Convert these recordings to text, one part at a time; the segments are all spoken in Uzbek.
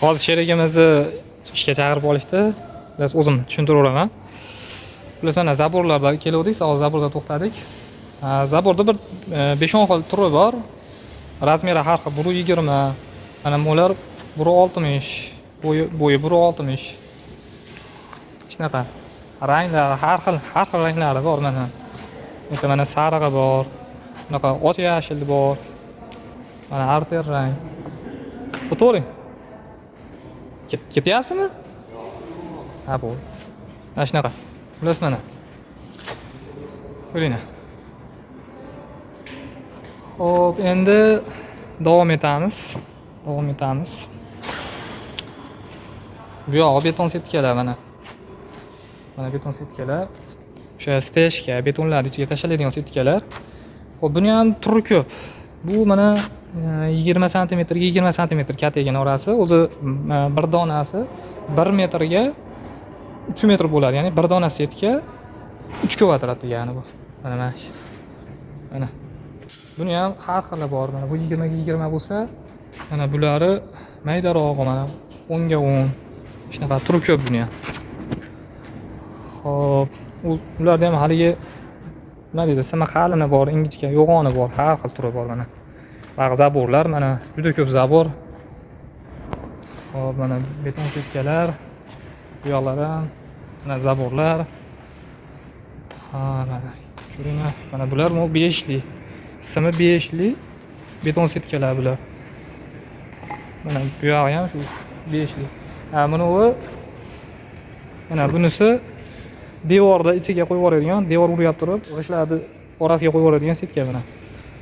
Hozir sherigimizni ishga chaqirib olishdi. Biz o'zim tushuntiraman. Bilasizlar, mana zaborlarda keldik, hozir zaborda to'xtadik. Zaborda bir 5-10 xil turi bor. Razmeri har xil 1.20. Mana bular 1.60, bo'yi 1.60. Shunaqa. Ranglari har xil ranglari bor mana. Mana sarig'i bor. Bunaqa oq yashil bor. Mana arter rang. O'tiring. Ketyapsizmi? Ha, bu. Mana shunaqa. Bilasizmi mana? Ko'ringlar. Xo'p, endi davom etamiz. Bu yoq beton setkalar mana. Mana beton setkalar. O'sha stejga betonlarni ichiga tashlaydigan setkalar. Xo'p, buni ham turi ko'p. Bu mana 20 sm ga 20 sm kattaygina orasi, o'zi bir donasi 1 metrga 3 metr bo'ladi. Ya'ni bir dona setka 3 kvadrat degani bu. Mana shu. Mana. Buni ham har xili bor. Mana bu 20 ga 20 bo'lsa, mana bulari maydarog'i mana 10 ga 10. Shunaqa turi ko'p buni ham. Xo'p, ularda ham haligi nima deydi, sima qalini bor, ingichka, yo'g'oni bor, har xil turi bor mana. Ba'zi zaborlar mana juda ko'p zabor. Xo'p, mana beton setkalar, bu yoqlar ham mana zaborlar. Ha, mana ko'ringlar, mana bular 5 li. Simi 5 li beton setkalar bular. Mana bu yog'i ham shu 5 li. Ha, mana bunisi devorda ichiga qo'yib yuboradigan, devor urib turib, g'ishtlarni orasiga qo'yib yuboradigan setka mana.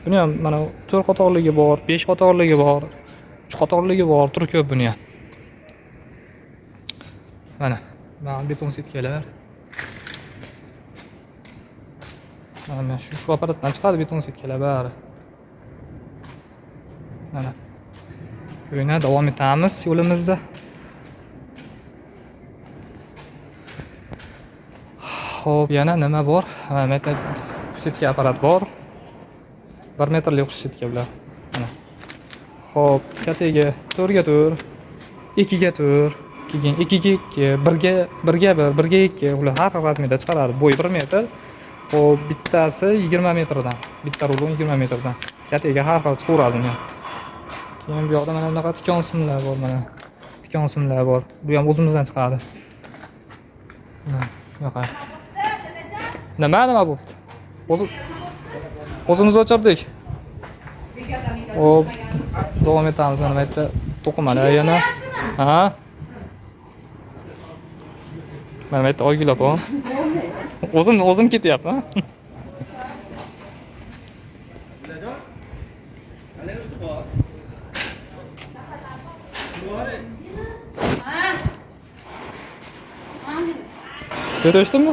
Buni ham mana 4 qatorligi bor, 5 qatorligi bor, 3 qatorligi bor, turi ko'p buni ham. Mana beton setkalar. Mana shu apparatdan chiqadi beton setkalar bari. Mana. Ko'ringlar, davom etamiz yo'limizda. Xo'p, yana nima bor? Mana setka apparat bor. 1 metrlik setka bular. Mana. Xo'p, kattaga 4 ga 4, 2 ga 4, keyin 2 ga 2, 1 ga 2, ular har xil razmerda chiqaradi. Bo'yi 1 metr. Xo'p, bittasi 20 metrdan. Bitta rulon 20 metrdan. Kattaga har xil chiqaradi uni. Keyin bu yoqda mana bunaqa tikon simlar bor mana. Tikon simlar bor. Bu ham o'zimizdan chiqadi. Mana shunaqa. Nima bo'ldi? O'zimiz o'chirdik. Hop, davom etamiz. Mana bu yerda to'qimalar yana. Ha? Mana bu yerda oygilar bor. O'zim ketyapman. Svet o'chdimi?